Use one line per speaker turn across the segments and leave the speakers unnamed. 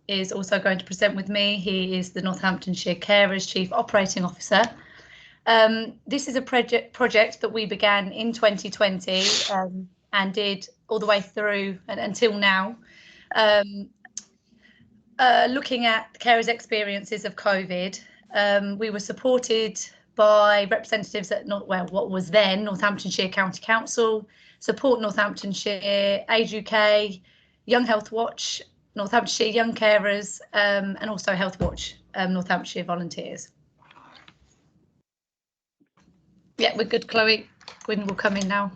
is also going to present with me. He is the Northamptonshire Carers Chief Operating Officer. This is a project that we began in 2020 and did all the way through and until now, looking at the carers' experiences of COVID. We were supported by representatives at what was then Northamptonshire County Council, Support Northamptonshire, Age UK, Young Health Watch, Northamptonshire Young Carers, and also Health Watch, Northamptonshire volunteers. Yeah, we're good, Chloe. Gwyn will come in now.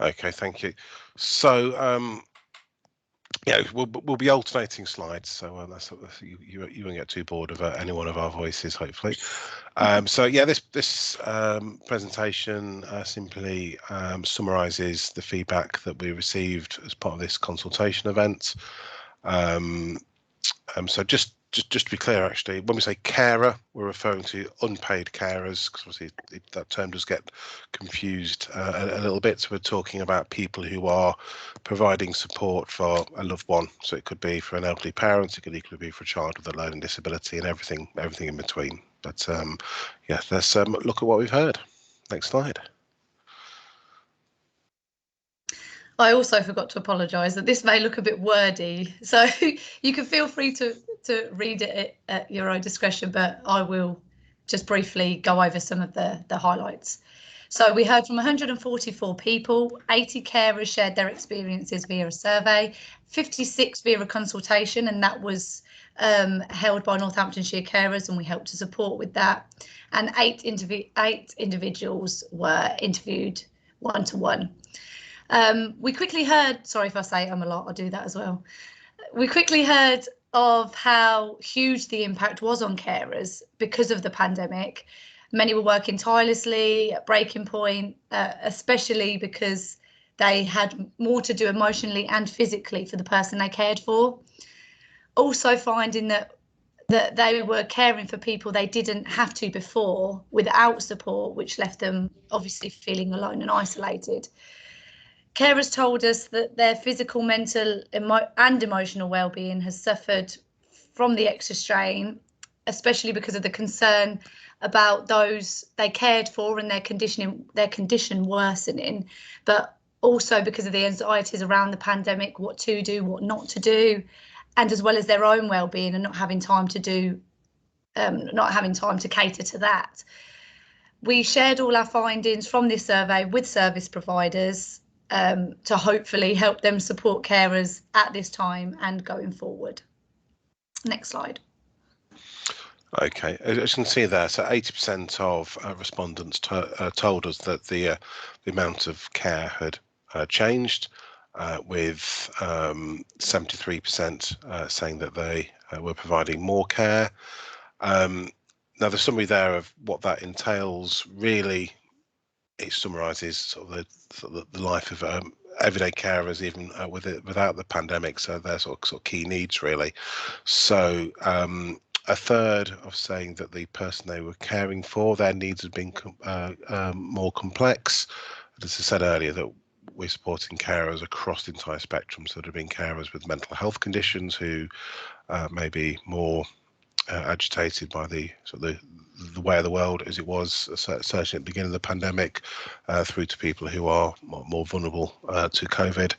Okay, thank you. So, yeah, we'll be alternating slides, so you won't get too bored of any one of our voices, hopefully. So yeah, this presentation simply summarises the feedback that we received as part of this consultation event. So just to be clear, actually, when we say carer, we're referring to unpaid carers, because obviously that term does get confused a little bit. So we're talking about people who are providing support for a loved one. So it could be for an elderly parent, it could equally be for a child with a learning disability, and everything in between. But yeah, let's look at what we've heard. Next slide.
I also forgot to apologise that this may look a bit wordy, so you can feel free to read it at your own discretion, but I will just briefly go over some of the highlights. So we heard from 144 people, 80 carers shared their experiences via a survey, 56 via a consultation, and that was held by Northamptonshire Carers, and we helped to support with that. And eight individuals were interviewed one-to-one. We quickly heard, sorry if I say a lot, I'll do that as well. We quickly heard of how huge the impact was on carers because of the pandemic. Many were working tirelessly at breaking point, especially because they had more to do emotionally and physically for the person they cared for. Also finding that they were caring for people they didn't have to before without support, which left them obviously feeling alone and isolated. Carers told us that their physical, mental and emotional well-being has suffered from the extra strain, especially because of the concern about those they cared for and their condition worsening, but also because of the anxieties around the pandemic, what to do, what not to do, and as well as their own well-being and not having time to cater to that. We shared all our findings from this survey with service providers to hopefully help them support carers at this time and going forward. Next slide.
Okay, as you can see there, so 80% of respondents told us that the amount of care had changed, with 73% saying that they were providing more care. Now, the summary there of what that entails, really, it summarises sort of the life of everyday carers, even without the pandemic, so their sort of key needs, really. So a third of saying that the person they were caring for, their needs had been more complex. As I said earlier, that we're supporting carers across the entire spectrum, so there have been carers with mental health conditions who may be more agitated by the way of the world as it was, certainly at the beginning of the pandemic, through to people who are more vulnerable to COVID.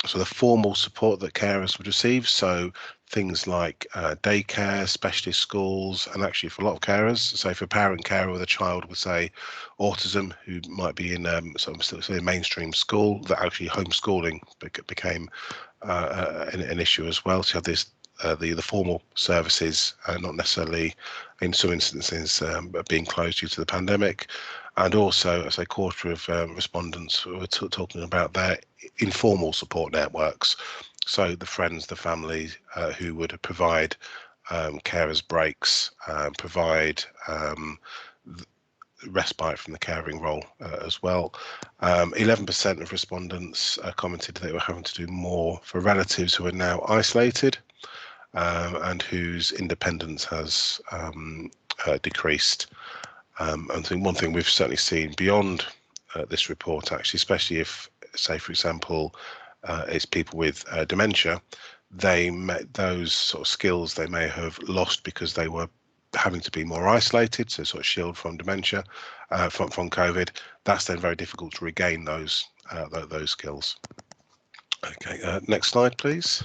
So the formal support that carers would receive, so things like daycare, specialist schools, and actually for a lot of carers, so if a parent carer with a child with, say, autism, who might be in a mainstream school, that actually homeschooling became an issue as well. So you have this the formal services, not necessarily in some instances being closed due to the pandemic. And also, as a quarter of respondents were talking about their informal support networks, so the friends, the family who would provide carers breaks, provide respite from the caring role as well. 11% of respondents commented they were having to do more for relatives who are now isolated and whose independence has decreased. I think one thing we've certainly seen beyond this report, actually, especially if say for example it's people with dementia, those sort of skills they may have lost because they were having to be more isolated, so sort of shield from dementia, from COVID. That's then very difficult to regain those skills. Okay, next slide, please.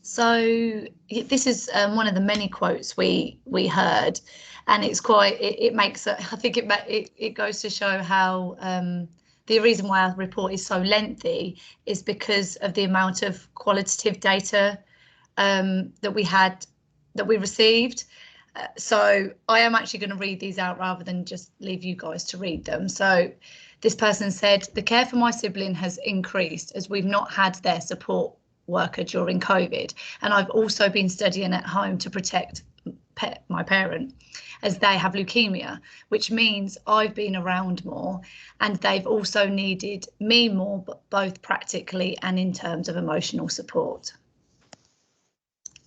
So this is one of the many quotes we heard, and it's quite. It makes. I think it goes to show how the reason why our report is so lengthy is because of the amount of qualitative data that we received. So I am actually going to read these out rather than just leave you guys to read them. So this person said, the care for my sibling has increased as we've not had their support worker during COVID. And I've also been studying at home to protect my parent as they have leukemia, which means I've been around more and they've also needed me more, but both practically and in terms of emotional support.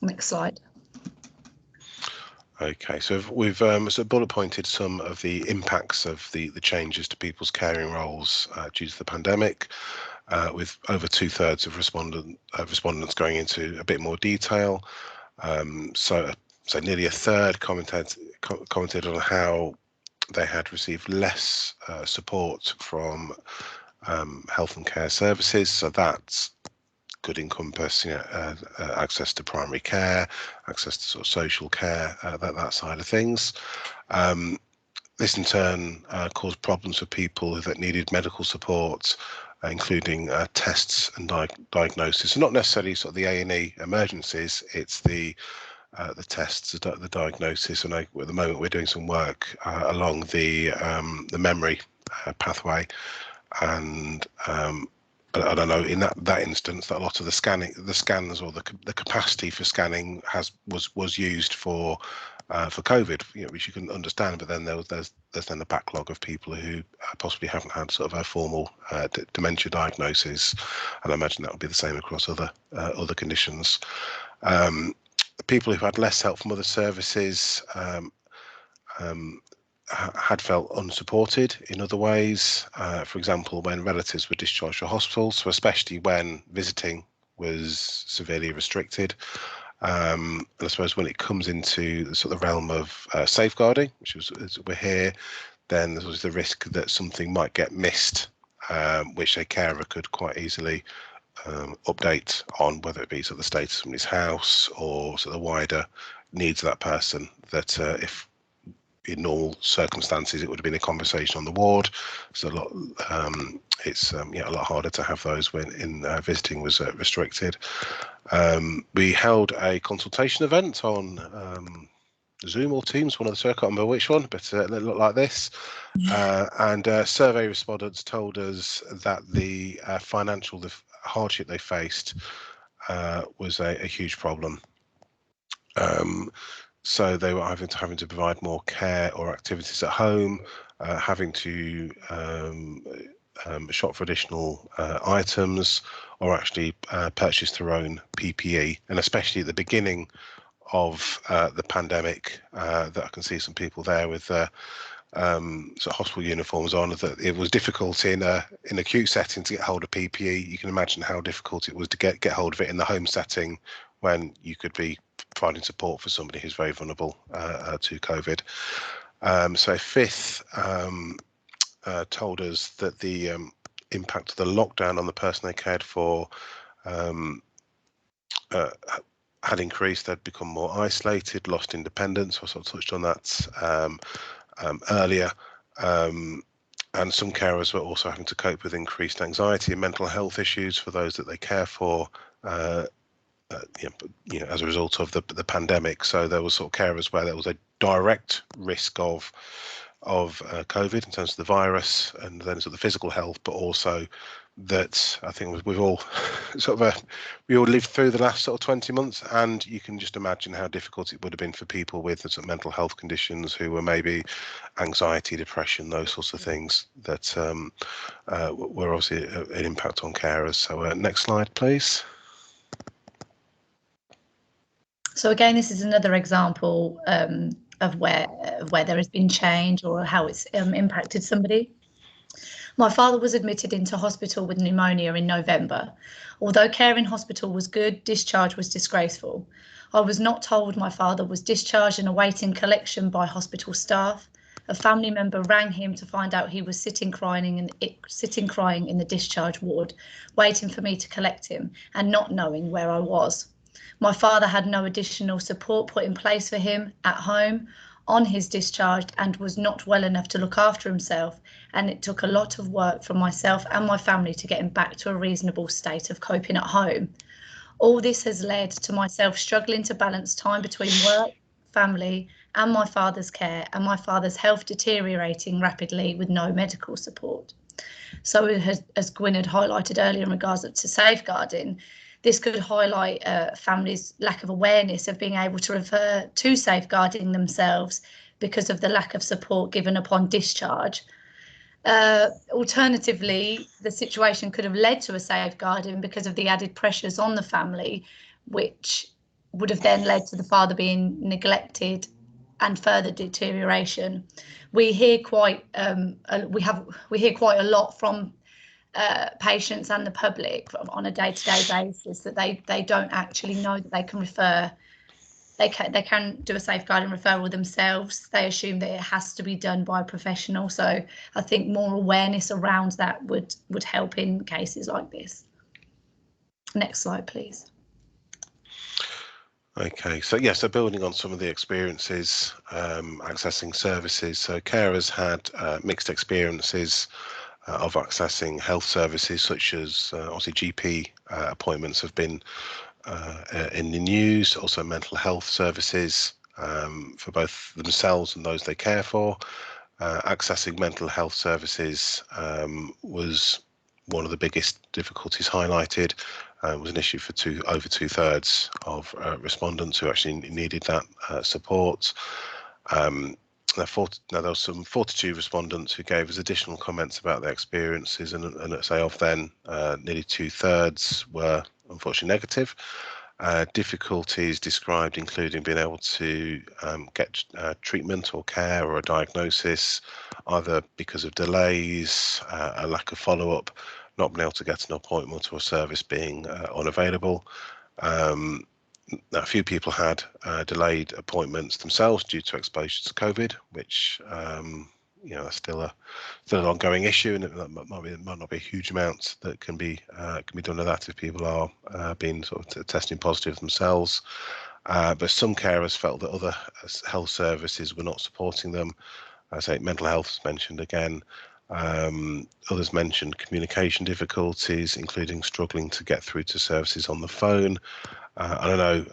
Next slide.
Okay, so we've sort of bullet pointed some of the impacts of the changes to people's caring roles due to the pandemic, with over 2/3 of respondents going into a bit more detail. So nearly a third commented on how they had received less support from health and care services. So that's could encompass access to primary care, access to sort of social care, that side of things. This in turn caused problems for people that needed medical support, including tests and diagnosis. So not necessarily sort of the A&E emergencies, it's the tests, the diagnosis. And at the moment we're doing some work along the memory pathway, and I don't know, in that instance, that a lot of the scans or the capacity for scanning was used for COVID, which you can understand. But then there's then the backlog of people who possibly haven't had sort of a formal dementia diagnosis, and I imagine that would be the same across other conditions. People who had less help from other services had felt unsupported in other ways, for example, when relatives were discharged from hospital, so especially when visiting was severely restricted. And I suppose when it comes into the sort of realm of safeguarding, which is we're here, then there's always the risk that something might get missed, which a carer could quite easily update on, whether it be sort of the status of somebody's house or sort of the wider needs of that person, that if in normal circumstances it would have been a conversation on the ward. So it's a lot harder to have those when visiting was restricted. We held a consultation event on Zoom or Teams, one of the two, I can't remember which one, but it looked like this. And survey respondents told us that the financial hardship they faced was a huge problem. So they were having to provide more care or activities at home, having to shop for additional items, or actually purchase their own PPE. And especially at the beginning of the pandemic, that I can see some people there with sort of hospital uniforms on, that it was difficult in an acute setting to get hold of PPE. You can imagine how difficult it was to get hold of it in the home setting, when you could be providing support for somebody who's very vulnerable to COVID. So a fifth told us that the impact of the lockdown on the person they cared for had increased. They'd become more isolated, lost independence. I sort of touched on that earlier. And some carers were also having to cope with increased anxiety and mental health issues for those that they care for, as a result of the pandemic. So there was sort of carers where there was a direct risk of COVID in terms of the virus, and then sort of the physical health, but also that I think we've all we all lived through the last sort of 20 months, and you can just imagine how difficult it would have been for people with sort of mental health conditions who were maybe anxiety, depression, those sorts of things that were obviously an impact on carers. So next slide, please.
So again, this is another example of where there has been change or how it's impacted somebody. My father was admitted into hospital with pneumonia in November. Although care in hospital was good, discharge was disgraceful. I was not told my father was discharged and awaiting collection by hospital staff. A family member rang him to find out he was sitting crying in the discharge ward, waiting for me to collect him and not knowing where I was. My father had no additional support put in place for him at home on his discharge and was not well enough to look after himself, and it took a lot of work from myself and my family to get him back to a reasonable state of coping at home. All this has led to myself struggling to balance time between work, family and my father's care, and my father's health deteriorating rapidly with no medical support. So as Gwyn had highlighted earlier in regards to safeguarding, this could highlight families' lack of awareness of being able to refer to safeguarding themselves because of the lack of support given upon discharge. Alternatively, the situation could have led to a safeguarding because of the added pressures on the family, which would have then led to the father being neglected and further deterioration. We hear quite we hear quite a lot from patients and the public on a day-to-day basis that they don't actually know that they can refer. They can do a safeguarding referral themselves. They assume that it has to be done by a professional. So I think more awareness around that would help in cases like this. Next slide, please.
Okay, so yeah, so building on some of the experiences, accessing services. So carers had mixed experiences of accessing health services, such as obviously GP appointments have been in the news, also mental health services for both themselves and those they care for. Accessing mental health services was one of the biggest difficulties highlighted. Was an issue for over 2/3 of respondents who actually needed that support. There was some 42 respondents who gave us additional comments about their experiences, and let's say of them, nearly 2/3 were unfortunately negative. Difficulties described including being able to get treatment or care or a diagnosis, either because of delays, a lack of follow-up, not being able to get an appointment or a service being unavailable. A few people had delayed appointments themselves due to exposure to COVID, which that's still an ongoing issue, and it might not be a huge amount that can be done with that if people are being sort of testing positive themselves. But some carers felt that other health services were not supporting them. I say mental health is mentioned again. Others mentioned communication difficulties, including struggling to get through to services on the phone. I don't know,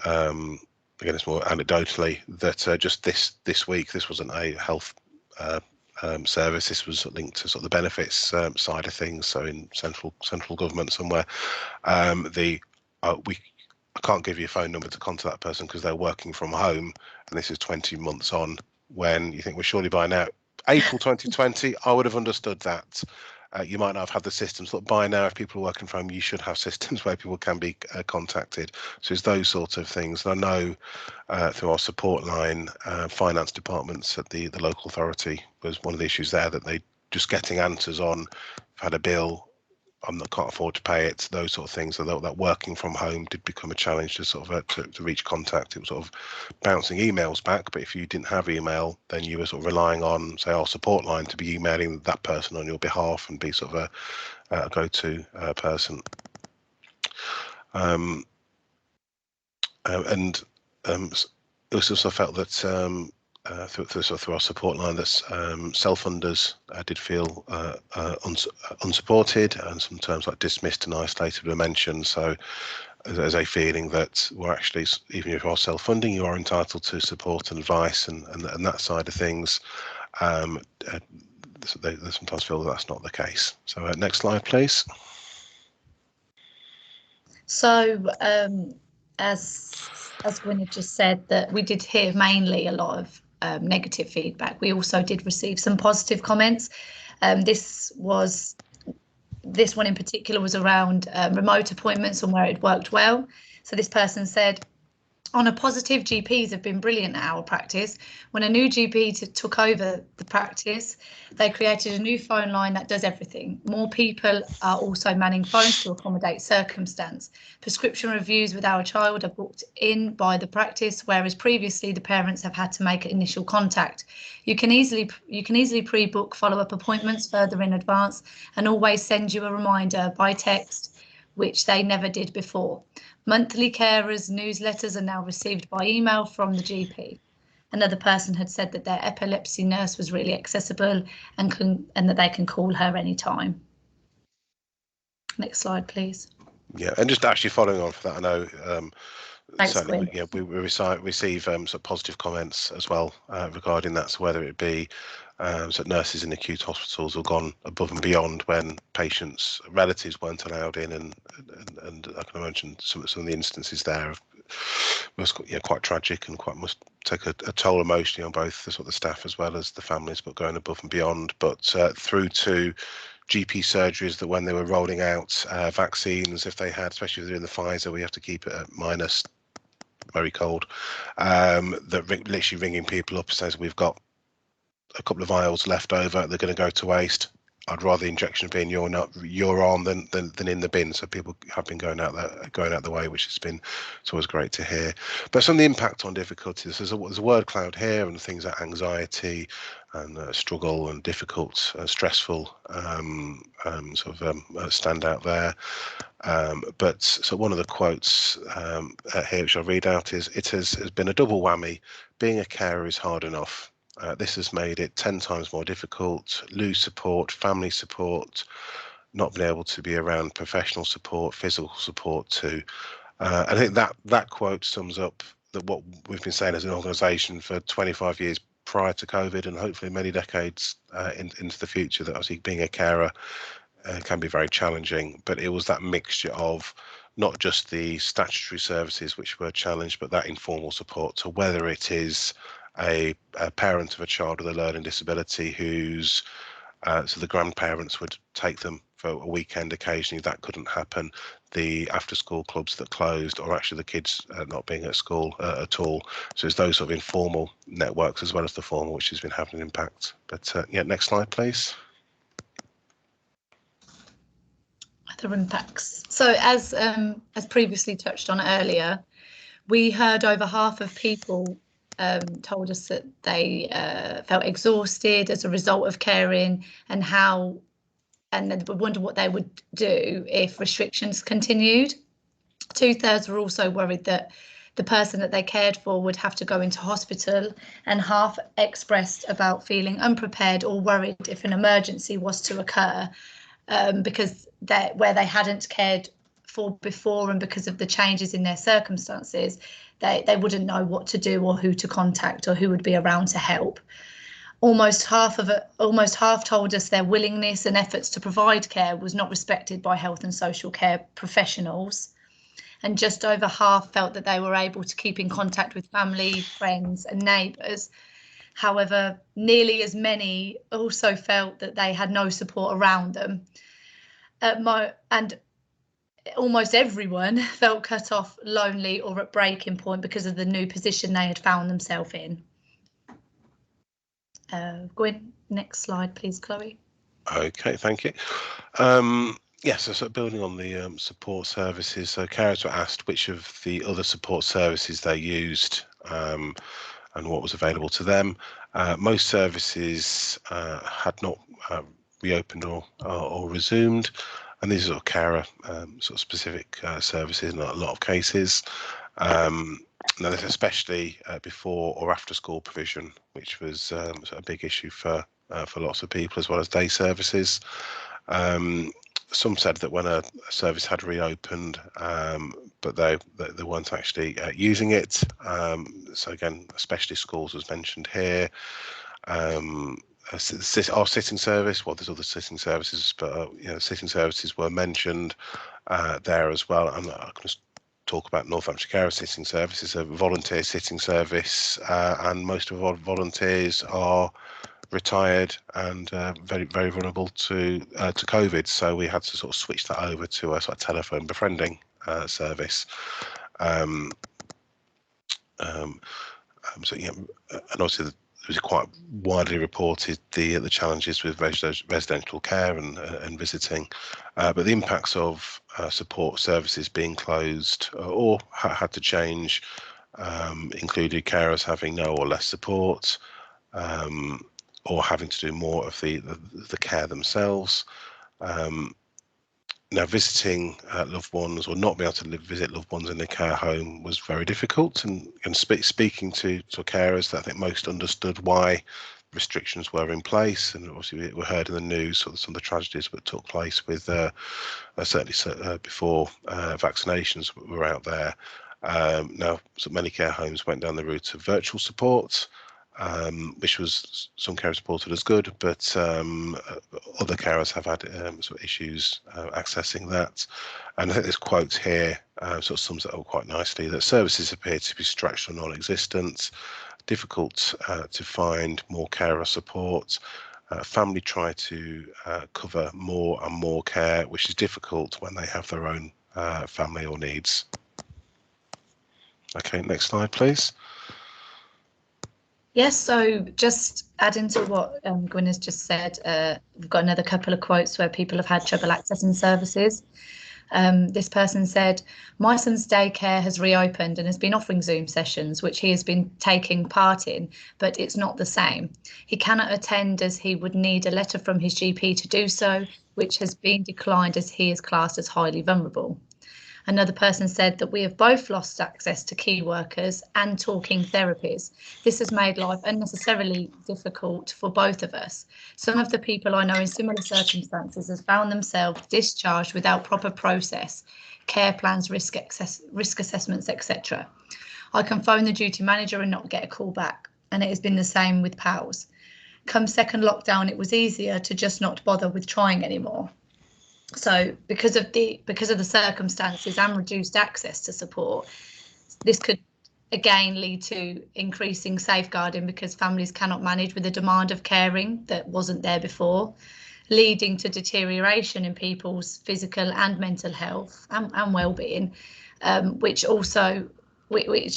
again, it's more anecdotally that just this week, this wasn't a health service. This was linked to sort of the benefits side of things. So in central government somewhere, I can't give you a phone number to contact that person because they're working from home, and this is 20 months on. When you think, well, surely by now, April 2020, I would have understood that. You might not have had the systems. Look, by now, if people are working from home, you should have systems where people can be contacted. So it's those sorts of things. And I know through our support line, finance departments at the local authority was one of the issues there, that they just getting answers on, had a bill, can't afford to pay it, those sort of things. So that working from home did become a challenge to sort of to reach contact. It was sort of bouncing emails back, but if you didn't have email, then you were sort of relying on, say, our support line to be emailing that person on your behalf and be sort of a go-to person. It was also felt that through our support line, that self-funders did feel unsupported, and some terms like dismissed and isolated were mentioned. So there's a feeling that we're actually, even if you are self-funding, you are entitled to support and advice and that side of things. They sometimes feel that that's not the case. So next slide, please.
So as Gwyn had just said, that we did hear mainly a lot of negative feedback. We also did receive some positive comments. This one in particular was around remote appointments and where it worked well. So this person said, On a positive, GPs have been brilliant at our practice. When a new GP took over the practice, they created a new phone line that does everything. More people are also manning phones to accommodate circumstance. Prescription reviews with our child are booked in by the practice, whereas previously the parents have had to make initial contact. You can easily pre-book follow-up appointments further in advance and always send you a reminder by text, which they never did before. Monthly carers newsletters are now received by email from the GP. Another person had said that their epilepsy nurse was really accessible and that they can call her anytime. Next slide, please.
Yeah, and just actually following on from that, I know
Thanks,
certainly
Gwen.
we receive sort of positive comments as well regarding that. So whether it be so nurses in acute hospitals have gone above and beyond when patients' relatives weren't allowed in, and I can imagine some of the instances there was quite tragic and must take a toll emotionally on both the sort of staff as well as the families, but going above and beyond. But through to GP surgeries that when they were rolling out vaccines, if they had, especially if they're in the Pfizer, we have to keep it at minus very cold, that literally ringing people up says we've got a couple of vials left over, they're going to go to waste. I'd rather the injection be in your arm than in the bin. So people have been going out the way, which has been, it's always great to hear. But some of the impact on difficulties, there's a word cloud here, and things like anxiety and struggle and difficult, stressful stand out there. But so one of the quotes here, which I'll read out, is, "It has been a double whammy. Being a carer is hard enough. This has made it 10 times more difficult. Lose support, family support, not being able to be around professional support, physical support too." I think that quote sums up what we've been saying as an organisation for 25 years prior to COVID, and hopefully many decades into the future, that obviously being a carer can be very challenging. But it was that mixture of not just the statutory services which were challenged, but that informal support. So whether it is a parent of a child with a learning disability who's so the grandparents would take them for a weekend occasionally, that couldn't happen. The after school clubs that closed, or actually the kids not being at school at all. So it's those sort of informal networks as well as the formal which has been having an impact. But yeah, next slide please.
Other impacts. So as previously touched on earlier, we heard over half of people told us that they felt exhausted as a result of caring, and they wonder what they would do if restrictions continued. 2/3 were also worried that the person that they cared for would have to go into hospital, and half expressed about feeling unprepared or worried if an emergency was to occur, because where they hadn't cared for before, and because of the changes in their circumstances, they wouldn't know what to do or who to contact or who would be around to help. Almost half told us their willingness and efforts to provide care was not respected by health and social care professionals, and just over half felt that they were able to keep in contact with family, friends and neighbours. However, nearly as many also felt that they had no support around them. And almost everyone felt cut off, lonely or at breaking point because of the new position they had found themselves in. Go in, next slide please, Chloe.
Okay, thank you. Yes, so building on the support services, so carers were asked which of the other support services they used and what was available to them. Most services had not reopened or resumed, and these are sort of carer sort of specific services in a lot of cases. Now, this especially before or after school provision, which was a big issue for lots of people, as well as day services. Some said that when a service had reopened, but they weren't actually using it. So again, especially schools was mentioned here. Our sitting service, well, there's other sitting services, but sitting services were mentioned there as well. And I can just talk about Northamptonshire Carer Sitting Service. It's a volunteer sitting service, and most of our volunteers are retired and very, very vulnerable to COVID. So we had to sort of switch that over to a sort of telephone befriending service. So yeah, and obviously it was quite widely reported the challenges with residential care and visiting, but the impacts of support services being closed or had to change included carers having no or less support, or having to do more of the care themselves. Now, visiting loved ones or not being able to visit loved ones in a care home was very difficult, and speaking to carers that I think most understood why restrictions were in place, and obviously we heard in the news sort of some of the tragedies that took place with certainly before vaccinations were out there. Now, so many care homes went down the route of virtual support, which was some carers reported as good, but other carers have had sort of issues accessing that. And I think this quote here sort of sums it up quite nicely, that services appear to be stretched or non-existent, difficult to find more carer support. Family try to cover more and more care, which is difficult when they have their own family or needs. Okay, next slide, please.
Yes, so just adding to what Gwyn has just said, we've got another couple of quotes where people have had trouble accessing services. This person said, my son's daycare has reopened and has been offering Zoom sessions, which he has been taking part in, but it's not the same. He cannot attend as he would need a letter from his GP to do so, which has been declined as he is classed as highly vulnerable. Another person said that we have both lost access to key workers and talking therapies. This has made life unnecessarily difficult for both of us. Some of the people I know in similar circumstances have found themselves discharged without proper process, care plans, risk assessments, etc. I can phone the duty manager and not get a call back, and it has been the same with PALS. Come second lockdown, it was easier to just not bother with trying anymore. So because of the circumstances and reduced access to support, this could again lead to increasing safeguarding because families cannot manage with the demand of caring that wasn't there before, leading to deterioration in people's physical and mental health and well-being, which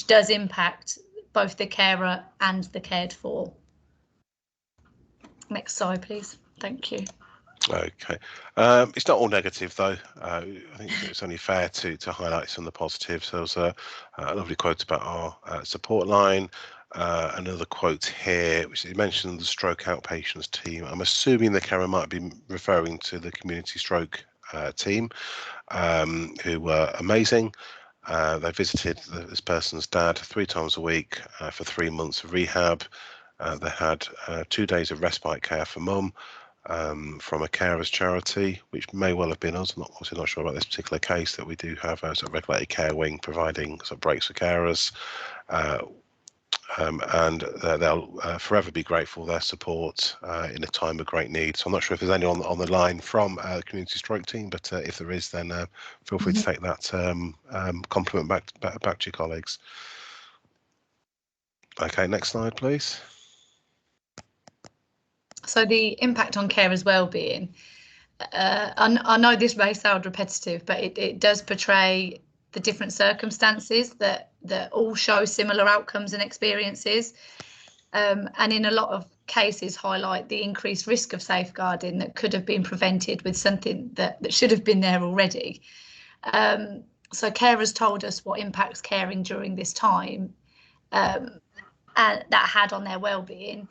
does impact both the carer and the cared for. Next slide, please. Thank you.
Okay, it's not all negative though. I think it's only fair to highlight some of the positives. There was a lovely quote about our support line. Another quote here, which mentioned the stroke outpatients team. I'm assuming the carer might be referring to the community stroke team, who were amazing. They visited this person's dad 3 times a week for 3 months of rehab. They had 2 days of respite care for mum. From a carers charity, which may well have been us. I'm obviously not sure about this particular case, that we do have a sort of regulated care wing providing sort of breaks for carers, and they'll forever be grateful for their support in a time of great need. So I'm not sure if there's anyone on the line from the community stroke team, but if there is, then feel free to take that compliment back to your colleagues. Okay, next slide, please.
So the impact on carers' well-being, I know this may sound repetitive, but it does portray the different circumstances that all show similar outcomes and experiences, and in a lot of cases highlight the increased risk of safeguarding that could have been prevented with something that should have been there already. So carers told us what impacts caring during this time and that had on their well-being.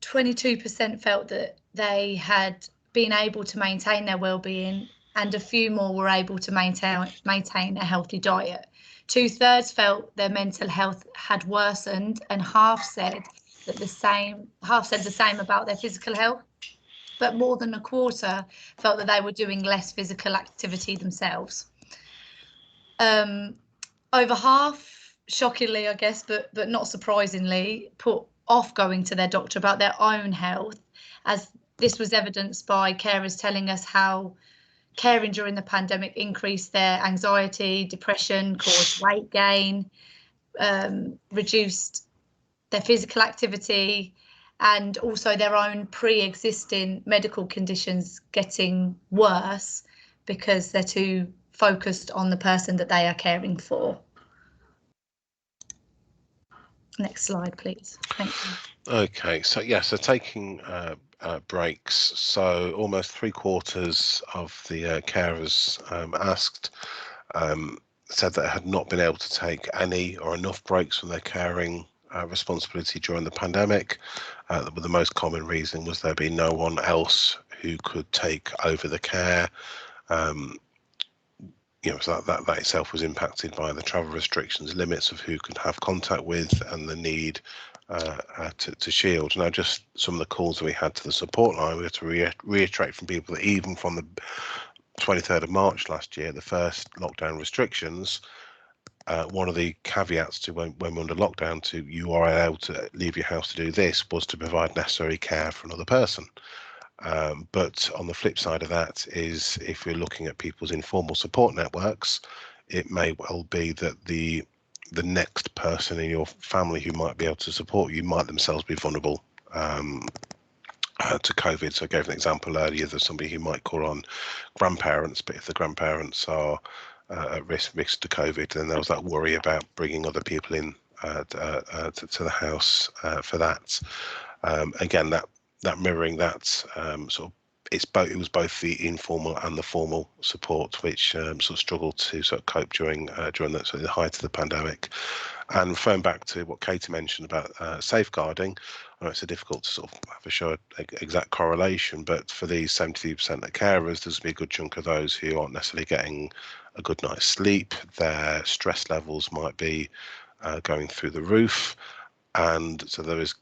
22% felt that they had been able to maintain their well-being, and a few more were able to maintain a healthy diet. 2/3 felt their mental health had worsened, and half said the same about their physical health. But more than a quarter felt that they were doing less physical activity themselves. Over half, shockingly, I guess, but not surprisingly, put off going to their doctor about their own health, as this was evidenced by carers telling us how caring during the pandemic increased their anxiety, depression, caused weight gain, reduced their physical activity, and also their own pre-existing medical conditions getting worse because they're too focused on the person that they are caring for. Next slide, please. Thank you.
Okay, so yeah, so taking breaks. So almost 3/4 of the carers asked said that they had not been able to take any or enough breaks from their caring responsibility during the pandemic. The most common reason was there being no one else who could take over the care. So that itself was impacted by the travel restrictions, limits of who could have contact with, and the need to shield. Now, just some of the calls that we had to the support line, we had to reiterate from people that even from the 23rd of March last year, the first lockdown restrictions, one of the caveats to when we're under lockdown to you are allowed to leave your house to do this was to provide necessary care for another person. But on the flip side of that is if you're looking at people's informal support networks, it may well be that the next person in your family who might be able to support you might themselves be vulnerable to COVID. So I gave an example earlier of somebody who might call on grandparents, but if the grandparents are at risk to COVID, then there was that worry about bringing other people in to the house for that. Again, that mirroring that sort of it was both the informal and the formal support which sort of struggled to sort of cope during the height of the pandemic. And referring back to what Katie mentioned about safeguarding, I know it's difficult to sort of have a show exact correlation, but for these 73% of carers, there's be a good chunk of those who aren't necessarily getting a good night's sleep. Their stress levels might be going through the roof, and so there is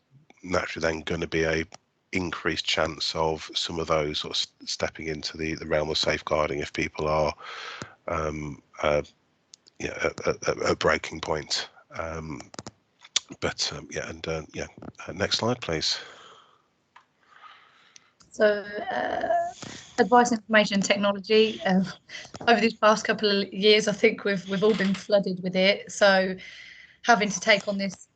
naturally then going to be a increased chance of some of those sort of stepping into the realm of safeguarding if people are at breaking point. Next slide, please.
So advice, information and technology. Over these past couple of years, I think we've all been flooded with it. So having to take on this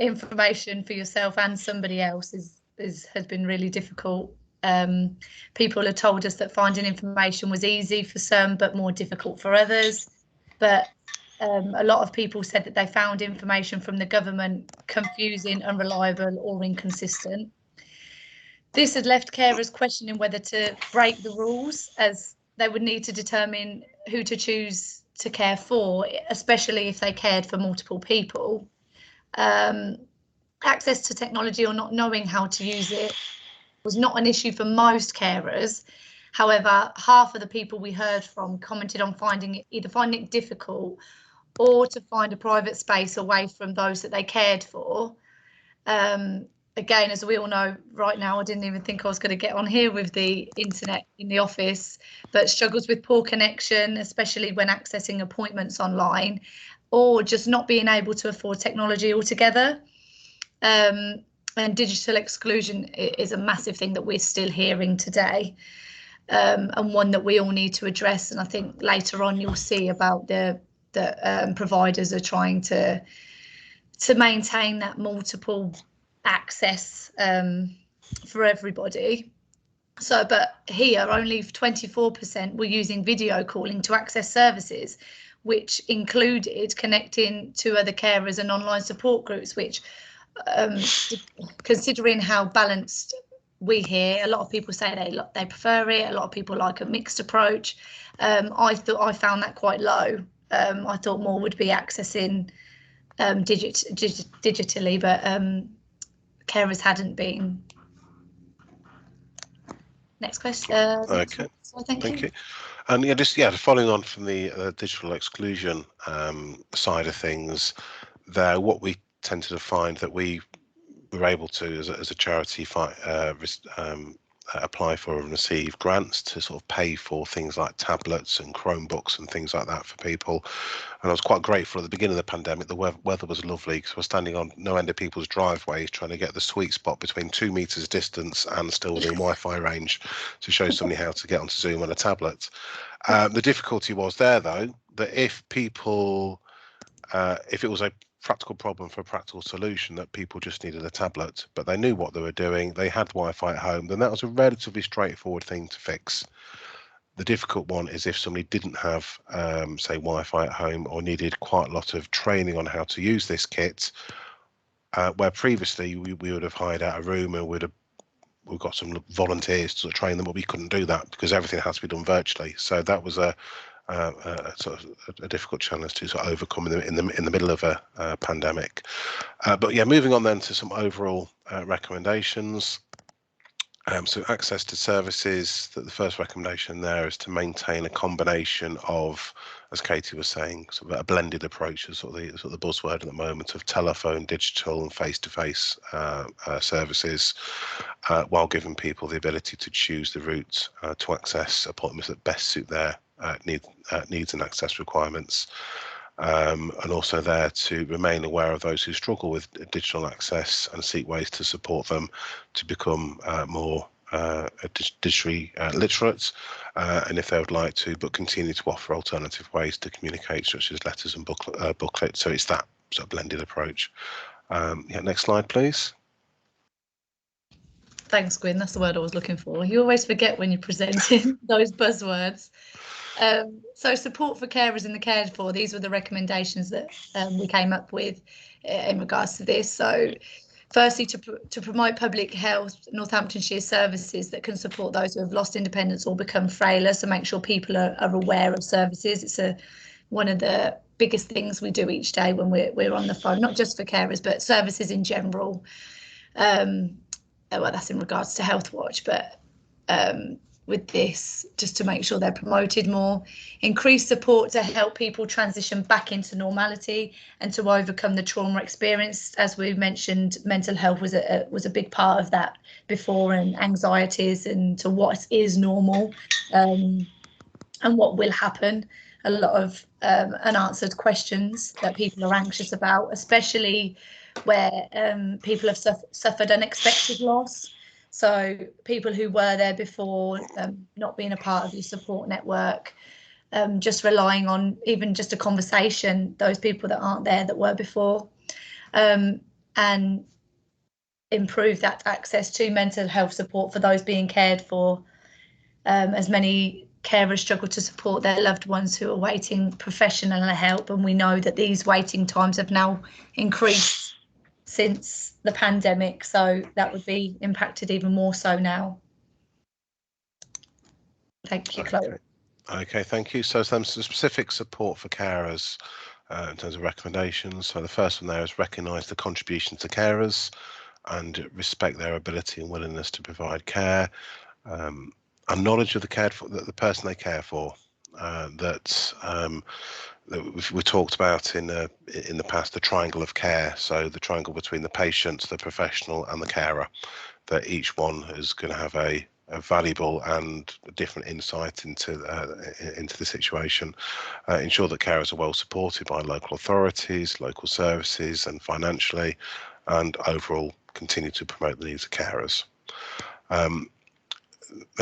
information for yourself and somebody else has been really difficult. People have told us that finding information was easy for some, but more difficult for others. But a lot of people said that they found information from the government confusing, unreliable or inconsistent. This had left carers questioning whether to break the rules, as they would need to determine who to choose to care for, especially if they cared for multiple people. Access to technology or not knowing how to use it was not an issue for most carers. However, half of the people we heard from commented on finding it difficult or to find a private space away from those that they cared for. Again, as we all know right now, I didn't even think I was going to get on here with the internet in the office, but struggles with poor connection, especially when accessing appointments online, or just not being able to afford technology altogether. And digital exclusion is a massive thing that we're still hearing today, and one that we all need to address. And I think later on you'll see about the providers are trying to maintain that multiple access for everybody. So, but here only 24% were using video calling to access services, which included connecting to other carers and online support groups, which considering how balanced we hear, a lot of people say they prefer it, a lot of people like a mixed approach. I found that quite low. I thought more would be accessing digitally, but carers hadn't been. Next question.
Okay.
So thank you.
And following on from the digital exclusion side of things, there what we tended to find that we were able to, as a charity, apply for and receive grants to sort of pay for things like tablets and Chromebooks and things like that for people. And I was quite grateful at the beginning of the pandemic. The weather was lovely because we're standing on no end of people's driveways trying to get the sweet spot between 2 meters distance and still within Wi-Fi range to show somebody how to get onto Zoom on a tablet. The difficulty was there, though, that if people, if it was a practical problem for a practical solution that people just needed a tablet, but they knew what they were doing, they had Wi-Fi at home, then that was a relatively straightforward thing to fix. The difficult one is if somebody didn't have, say, Wi-Fi at home or needed quite a lot of training on how to use this kit, where previously we would have hired out a room and we've got some volunteers to train them, but we couldn't do that because everything has to be done virtually. So that was a sort of a difficult challenge to sort of overcome in the middle of a pandemic. But yeah, moving on then to some overall recommendations. So access to services, that the first recommendation there is to maintain a combination of, as Katie was saying, sort of a blended approach, sort of the buzzword at the moment, of telephone, digital and face-to-face services, while giving people the ability to choose the route to access appointments that best suit their needs and access requirements. And also there to remain aware of those who struggle with digital access and seek ways to support them to become more digitally literate, and if they would like to, but continue to offer alternative ways to communicate, such as letters and booklets. So it's that sort of blended approach. Yeah, next slide, please.
Thanks, Gwyn. That's the word I was looking for. You always forget when you're presenting those buzzwords. So support for carers and the cared for, these were the recommendations that we came up with in regards to this. So firstly, to promote public health Northamptonshire services that can support those who have lost independence or become frailer. So make sure people are aware of services. It's one of the biggest things we do each day when we're on the phone, not just for carers, but services in general. Well, that's in regards to Health Watch, but with this, just to make sure they're promoted more, increase support to help people transition back into normality and to overcome the trauma experience. As we mentioned, mental health was a big part of that before, and anxieties and to what is normal and what will happen. A lot of unanswered questions that people are anxious about, especially where people have suffered unexpected loss. So people who were there before, not being a part of your support network, just relying on even just a conversation, those people that aren't there that were before, and improve that access to mental health support for those being cared for. As many carers struggle to support their loved ones who are waiting professional help, and we know that these waiting times have now increased since the pandemic, so that would be impacted even more so now. Thank you, Chloe.
Okay, thank you. So some specific support for carers in terms of recommendations. So the first one there is recognise the contribution to carers and respect their ability and willingness to provide care, and knowledge of the person they care for. That we talked about in the past, the triangle of care. So the triangle between the patient, the professional and the carer, that each one is going to have a valuable and different insight into the situation. Ensure that carers are well supported by local authorities, local services and financially, and overall continue to promote the needs of carers.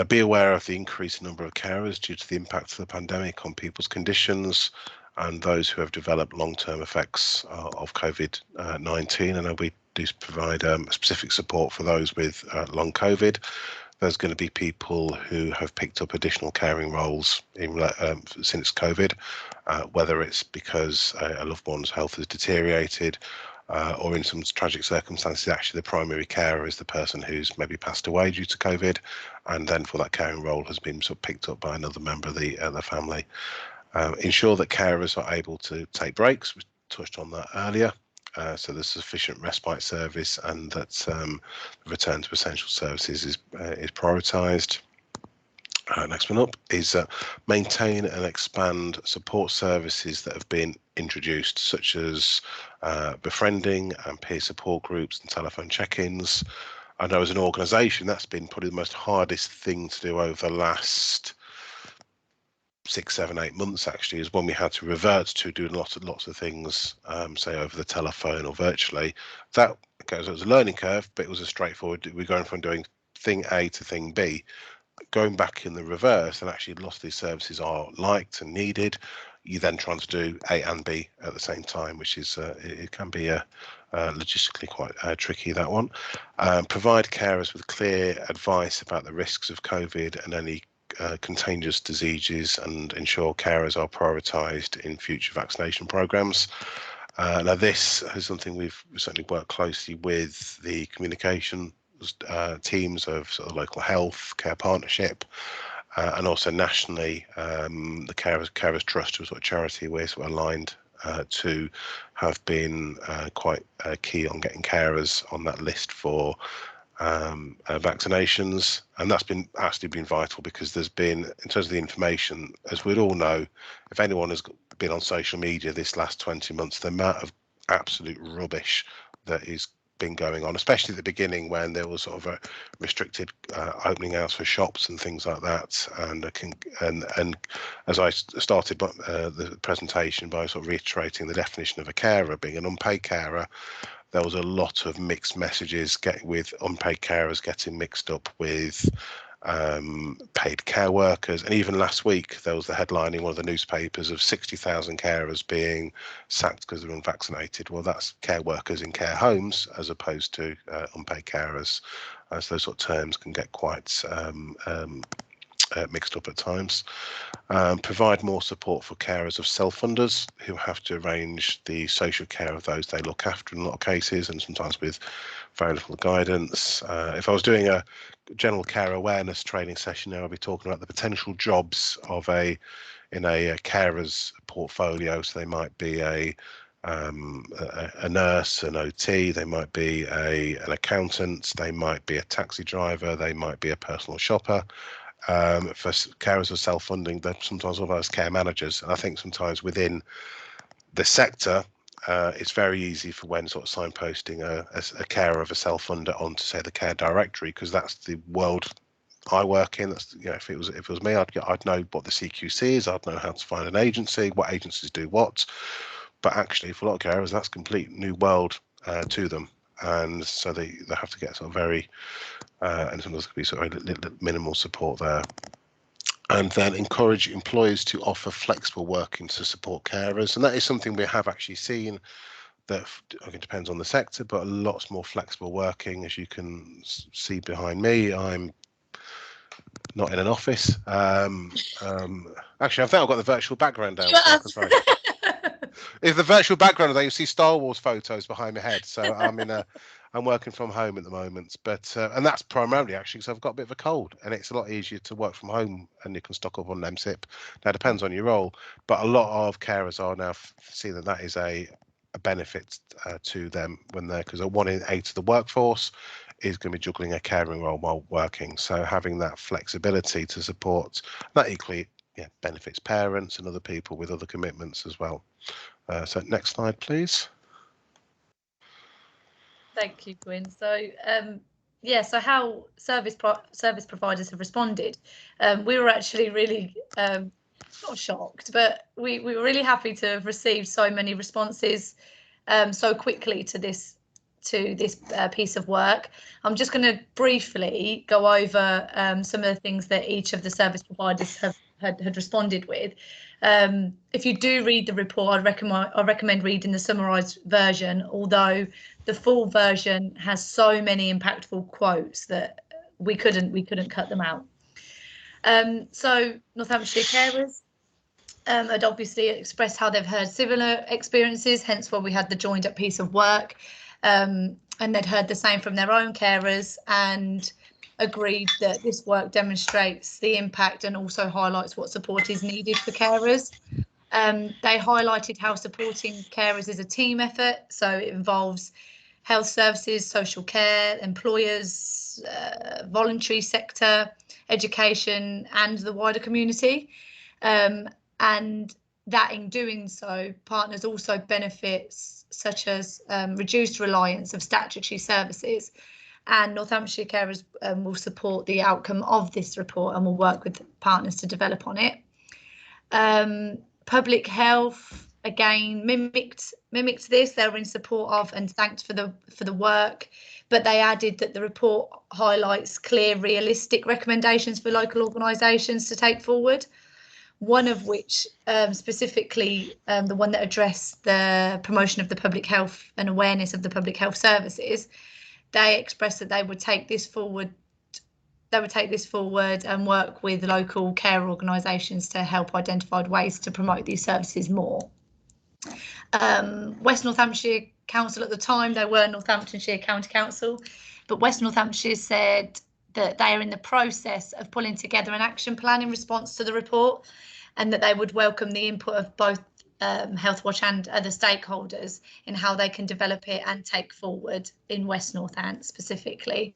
Be aware of the increased number of carers due to the impact of the pandemic on people's conditions and those who have developed long-term effects of COVID-19. And we do provide specific support for those with long COVID. There's going to be people who have picked up additional caring roles since COVID, whether it's because a loved one's health has deteriorated, or in some tragic circumstances, actually the primary carer is the person who's maybe passed away due to COVID, and then for that caring role has been sort of picked up by another member of the family. Ensure that carers are able to take breaks. We touched on that earlier. So there's sufficient respite service, and that the return to essential services is prioritised. Next one up is maintain and expand support services that have been introduced, such as befriending and peer support groups and telephone check-ins. I know as an organisation that's been probably the most hardest thing to do over the last 6, 7, 8 months, actually, is when we had to revert to doing lots of things, say over the telephone or virtually. That goes as a learning curve, but it was a straightforward. We're going from doing thing A to thing B. Going back in the reverse, and actually lots of these services are liked and needed. You then trying to do A and B at the same time, which is it can be logistically quite tricky, that one. Provide carers with clear advice about the risks of COVID and any contagious diseases, and ensure carers are prioritised in future vaccination programmes. Now this is something we've certainly worked closely with the communication teams of sort of local health care partnership, and also nationally, the Carers Trust, was a charity we're sort of aligned to, have been quite key on getting carers on that list for vaccinations, and that's been actually been vital, because there's been, in terms of the information, as we'd all know, if anyone has been on social media this last 20 months, the amount of absolute rubbish that is been going on, especially at the beginning when there was sort of a restricted opening hours for shops and things like that, and as I started the presentation by sort of reiterating the definition of a carer being an unpaid carer, there was a lot of mixed messages with unpaid carers getting mixed up with paid care workers. And even last week, there was the headline in one of the newspapers of 60,000 carers being sacked because they're unvaccinated. Well, that's care workers in care homes as opposed to unpaid carers, as those sort of terms can get quite mixed up at times. Provide more support for carers of self-funders who have to arrange the social care of those they look after in a lot of cases, and sometimes with very little guidance. If I was doing a general care awareness training session now, I'll be talking about the potential jobs of in a carer's portfolio. So they might be a nurse, an OT, they might be an accountant, they might be a taxi driver, they might be a personal shopper. For carers of self-funding, they're sometimes all as care managers, and I think sometimes within the sector, it's very easy for when sort of signposting a carer of a self-funder onto, say, the care directory, because that's the world I work in. That's, you know, if it was me, I'd know what the CQC is, I'd know how to find an agency, what agencies do what. But actually, for a lot of carers, that's a complete new world to them, and so they have to get sort of very and sometimes there could be sort of minimal support there. And then encourage employers to offer flexible working to support carers, and that is something we have actually seen, that it depends on the sector, but lots more flexible working. As you can see behind me, I'm not in an office. Actually, I think I've got the virtual background down. So if the virtual background, you see Star Wars photos behind my head. So I'm working from home at the moment, but and that's primarily actually because I've got a bit of a cold, and it's a lot easier to work from home, and you can stock up on NSAB. Now, it depends on your role, but a lot of carers are now seeing that is a benefit to them when they're, because 1 in 8 of the workforce is going to be juggling a caring role while working. So having that flexibility to support that equally benefits parents and other people with other commitments as well. So next slide, please.
Thank you, Gwyn. So yeah, so how service providers have responded. We were actually really not shocked, but we were really happy to have received so many responses so quickly to this piece of work. I'm just going to briefly go over some of the things that each of the service providers had responded with. If you do read the report, I recommend reading the summarised version, although the full version has so many impactful quotes that we couldn't cut them out. So Northamptonshire carers had obviously expressed how they've heard similar experiences, hence why we had the joined up piece of work, and they'd heard the same from their own carers and agreed that this work demonstrates the impact and also highlights what support is needed for carers. They highlighted how supporting carers is a team effort, so it involves health services, social care, employers, voluntary sector, education and the wider community. And that in doing so, partners also benefits such as reduced reliance of statutory services, and Northamptonshire Carers will support the outcome of this report and will work with partners to develop on it. Public health again mimicked this. They were in support of and thanked for the work, but they added that the report highlights clear, realistic recommendations for local organisations to take forward. One of which specifically the one that addressed the promotion of the public health and awareness of the public health services. They expressed that they would take this forward. They would take this forward and work with local care organisations to help identify ways to promote these services more. West Northamptonshire Council at the time, they were Northamptonshire County Council, but West Northamptonshire said that they are in the process of pulling together an action plan in response to the report, and that they would welcome the input of both Healthwatch and other stakeholders in how they can develop it and take forward in West Northant specifically.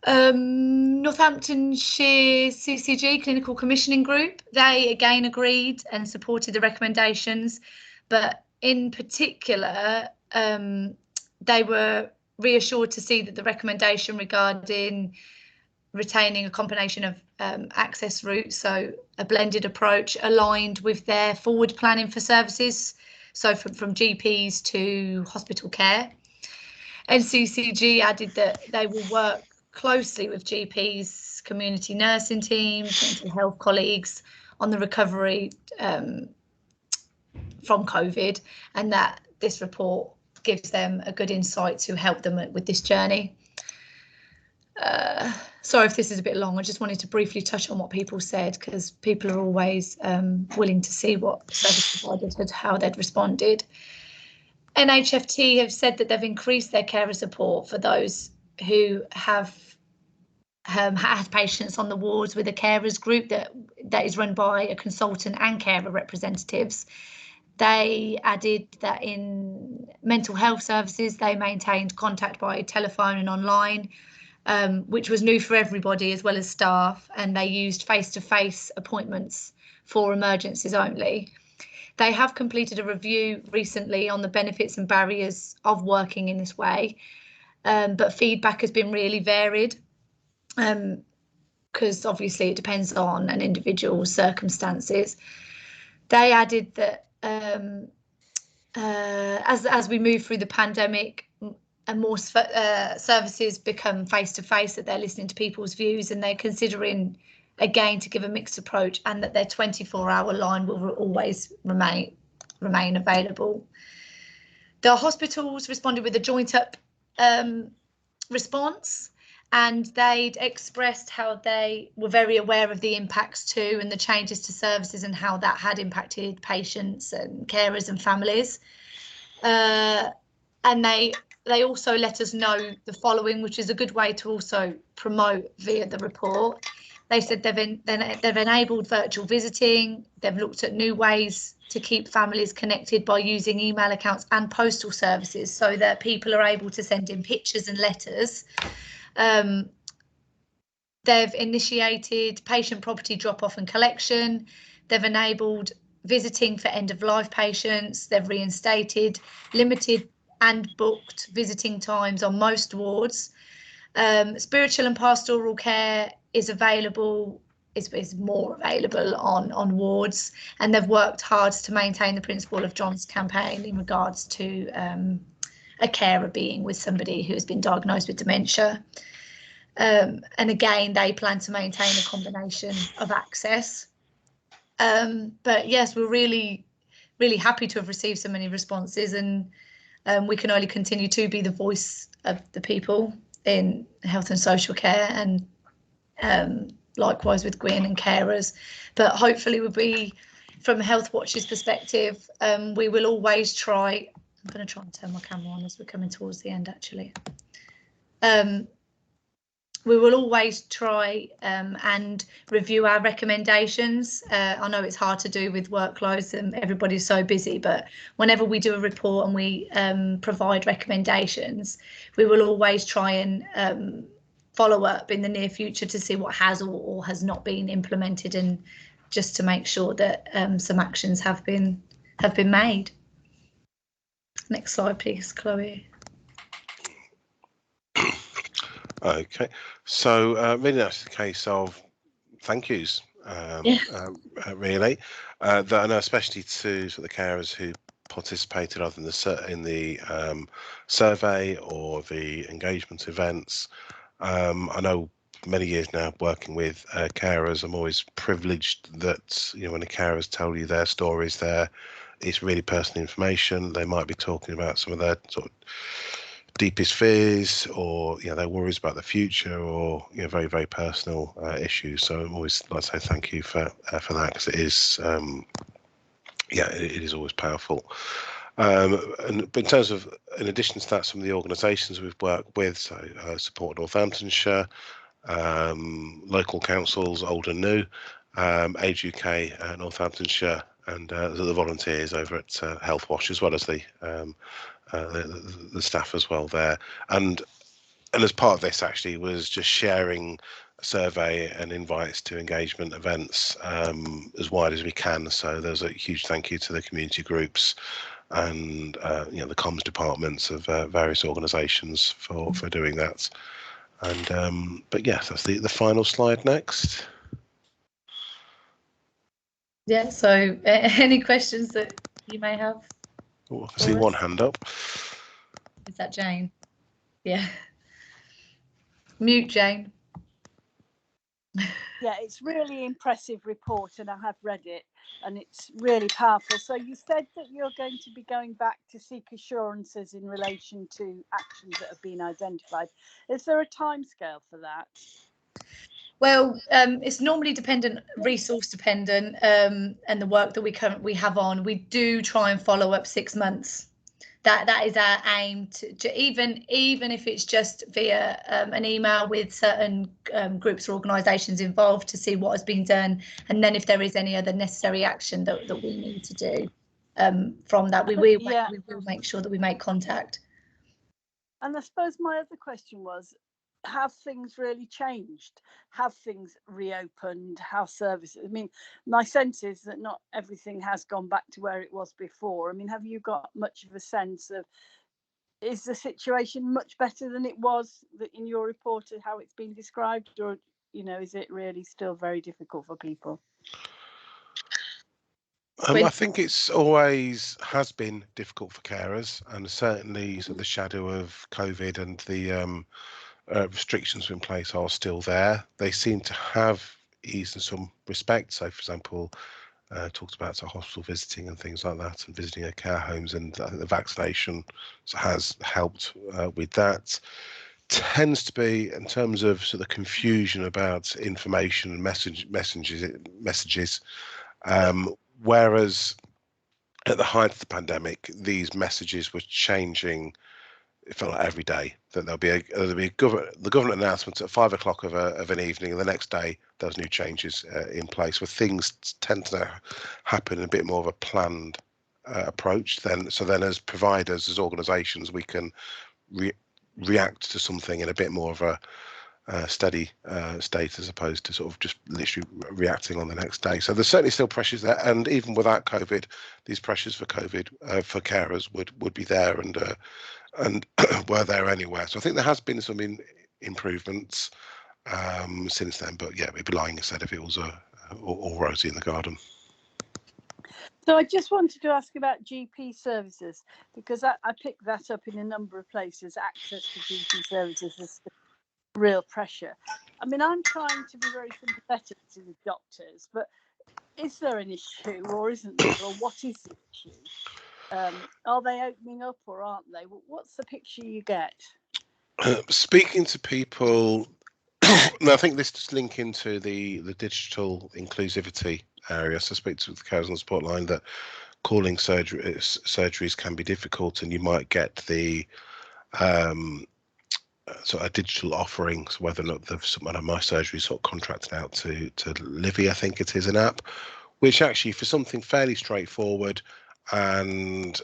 Northamptonshire CCG Clinical Commissioning Group, they again agreed and supported the recommendations, but in particular they were reassured to see that the recommendation regarding retaining a combination of access routes, so a blended approach, aligned with their forward planning for services, so from GPs to hospital care. NCCG added that they will work closely with GPs, community nursing teams, mental health colleagues on the recovery from COVID, and that this report gives them a good insight to help them with this journey. Sorry if this is a bit long. I just wanted to briefly touch on what people said, because people are always willing to see what service providers had, how they'd responded. NHFT have said that they've increased their carer support for those who have had patients on the wards with a carers group that is run by a consultant and carer representatives. They added that in mental health services, they maintained contact by telephone and online, which was new for everybody as well as staff, and they used face-to-face appointments for emergencies only. They have completed a review recently on the benefits and barriers of working in this way, but feedback has been really varied, because obviously it depends on an individual's circumstances. They added that as we move through the pandemic, and more services become face-to-face, that they're listening to people's views, and they're considering again to give a mixed approach, and that their 24-hour line will always remain available. The hospitals responded with a joint up response, and they'd expressed how they were very aware of the impacts too, and the changes to services and how that had impacted patients and carers and families. And they also let us know the following, which is a good way to also promote via the report. They said they've enabled virtual visiting. They've looked at new ways to keep families connected by using email accounts and postal services, so that people are able to send in pictures and letters. They've initiated patient property drop-off and collection. They've enabled visiting for end-of-life patients. They've reinstated limited and booked visiting times on most wards. Spiritual and pastoral care is available, is more available on wards, and they've worked hard to maintain the principle of John's campaign in regards to a carer being with somebody who has been diagnosed with dementia. And again, they plan to maintain a combination of access. But yes, we're really happy to have received so many responses, and we can only continue to be the voice of the people in health and social care, and likewise with Gwyn and carers. But hopefully we'll be, from Healthwatch's perspective, we will always try. I'm going to try and turn my camera on as we're coming towards the end, actually. We will always try and review our recommendations. I know it's hard to do with workloads and everybody's so busy, but whenever we do a report and we provide recommendations, we will always try and follow up in the near future to see what has or has not been implemented, and just to make sure that some actions have been made. Next slide, please, Chloe.
Okay, so really that's the case of thank yous, really, that I know especially to sort of the carers who participated either in the survey or the engagement events. I know many years now working with carers, I'm always privileged that, you know, when the carers tell you their stories there, it's really personal information. They might be talking about some of their sort of deepest fears, or, you know, their worries about the future, or, you know, very, very personal issues. So I'm always like to say thank you for that, because it is yeah, it is always powerful. But in terms of, in addition to that, some of the organisations we've worked with, so Support Northamptonshire, local councils, old and new, Age UK, Northamptonshire, and the volunteers over at Health Wash, as well as the staff as well there. And as part of this actually was just sharing a survey and invites to engagement events as wide as we can. So there's a huge thank you to the community groups and the comms departments of various organisations for doing that. And but yes, that's the final slide next.
Yeah, so any questions that you may have?
Oh, I see one hand up.
Is that Jane? Yeah. Mute, Jane.
Yeah, it's really impressive report, and I have read it, and it's really powerful. So you said that you're going to be going back to seek assurances in relation to actions that have been identified. Is there a timescale for that?
Well, it's normally dependent, resource dependent, and the work that we have on. We do try and follow up 6 months. That is our aim to even if it's just via an email with certain groups or organisations involved to see what has been done, and then if there is any other necessary action that we need to do from that, we will make sure that we make contact.
And I suppose my other question was, have things really changed? Have things reopened? How services? I mean, my sense is that not everything has gone back to where it was before. I mean, have you got much of a sense of, is the situation much better than it was in your report of how it's been described, or is it really still very difficult for people?
I think it's always has been difficult for carers, and certainly so the shadow of COVID and the restrictions in place are still there. They seem to have eased in some respects. So, for example, talked about hospital visiting and things like that, and visiting at care homes, and I think the vaccination has helped with that. Tends to be, in terms of the confusion about information and messages, whereas at the height of the pandemic, these messages were changing. It felt like every day that there'll be the government announcement at 5 o'clock of an evening, and the next day there's new changes in place, where things tend to happen in a bit more of a planned approach. Then as providers, as organisations, we can react to something in a bit more of a steady state, as opposed to just literally reacting on the next day. So there's certainly still pressures there, and even without COVID, these pressures for COVID for carers would be there and were there anywhere. So I think there has been some improvements since then, but yeah, it'd be lying to say if it was all rosy in the garden.
So I just wanted to ask about GP services, because I picked that up in a number of places. Access to GP services is real pressure. I mean, I'm trying to be very sympathetic to the doctors, but is there an issue, or isn't there, or what is the issue? Are they opening up or aren't they? What's the picture you get?
Speaking to people, I think this just link into the digital inclusivity area. So I speak to the carers on the support line that calling surgeries can be difficult, and you might get the a digital offering. So whether or not some of my surgery contracted out to Livy, I think it is an app, which actually for something fairly straightforward, and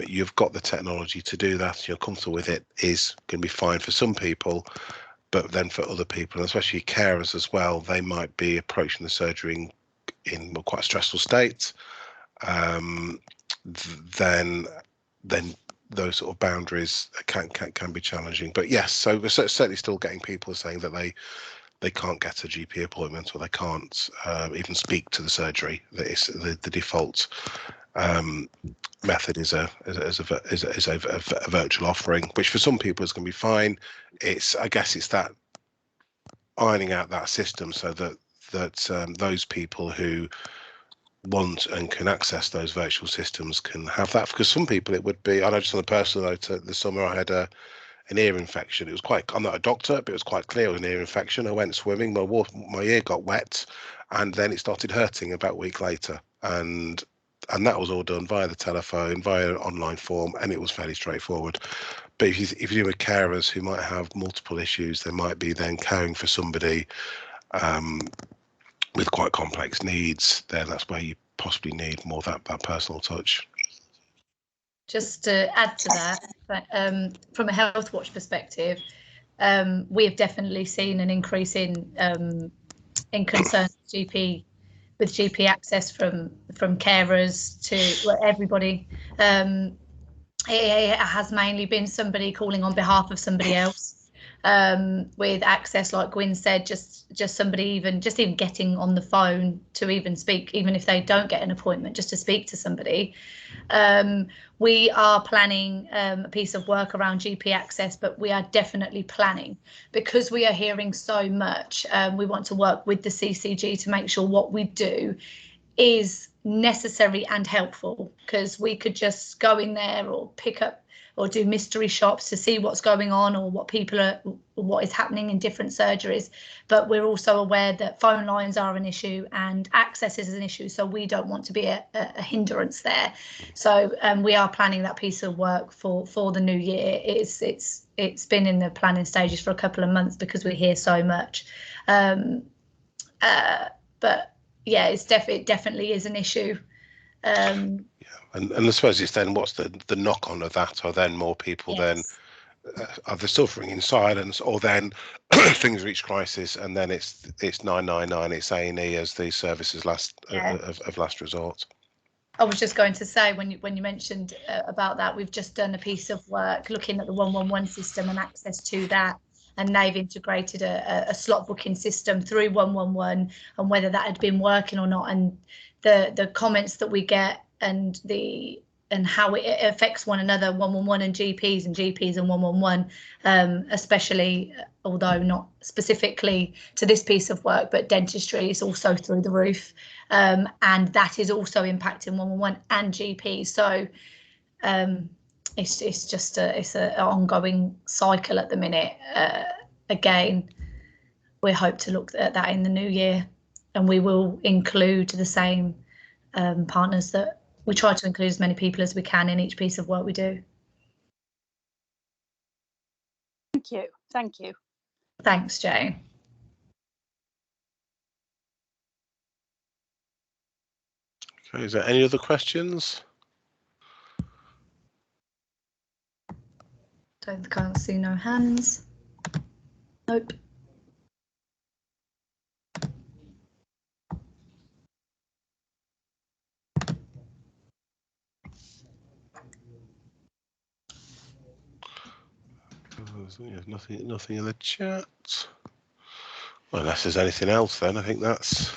you've got the technology to do that, you're comfortable with it, is going to be fine for some people. But then for other people, and especially carers as well, they might be approaching the surgery in quite a stressful state. Then those boundaries can be challenging. But yes, so we're certainly still getting people saying that they can't get a GP appointment, or they can't even speak to the surgery. That is the default method is a virtual offering, which for some people is going to be fine. I guess it's that ironing out that system so that those people who want and can access those virtual systems can have that. Because some people it would be, I know just on a personal note, this summer I had an ear infection. It was I'm not a doctor, but it was quite clear it was an ear infection. I went swimming, my ear got wet, and then it started hurting about a week later. And and that was all done via the telephone, via an online form, and it was fairly straightforward. But if you do with carers who might have multiple issues, they might be then caring for somebody with quite complex needs, then that's where you possibly need more that personal touch.
Just to add to that, from a Health Watch perspective, we have definitely seen an increase in concerns with GP access from carers to everybody. It has mainly been somebody calling on behalf of somebody else. With access, like Gwyn said, just somebody even getting on the phone to even speak, even if they don't get an appointment, just to speak to somebody. We are planning a piece of work around GP access, but we are definitely planning, because we are hearing so much. We want to work with the CCG to make sure what we do is necessary and helpful, because we could just go in there or pick up or do mystery shops to see what's going on or what is happening in different surgeries. But we're also aware that phone lines are an issue and access is an issue, so we don't want to be a hindrance there. So we are planning that piece of work for the new year. It's been in the planning stages for a couple of months because we hear so much. But yeah, it definitely is an issue.
And I suppose it's then what's the knock on of that? Are then more people then are they suffering in silence, or then things reach crisis and then it's 999, it's A&E as the services of last resort?
I was just going to say, when you mentioned about that, we've just done a piece of work looking at the 111 system and access to that, and they've integrated a slot booking system through 111, and whether that had been working or not, and the comments that we get and how it affects one another, 111 and GPs and 111, especially, although not specifically to this piece of work, but dentistry is also through the roof, and that is also impacting 111 and GPs. So it's just an ongoing cycle at the minute. Again, we hope to look at that in the new year, and we will include the same partners that we try to include as many people as we can in each piece of work we do.
Thank you.
Thanks, Jane.
Okay, is there any other questions?
Can't see no hands. Nope.
Nothing in the chat. Well, unless there's anything else, then I think that's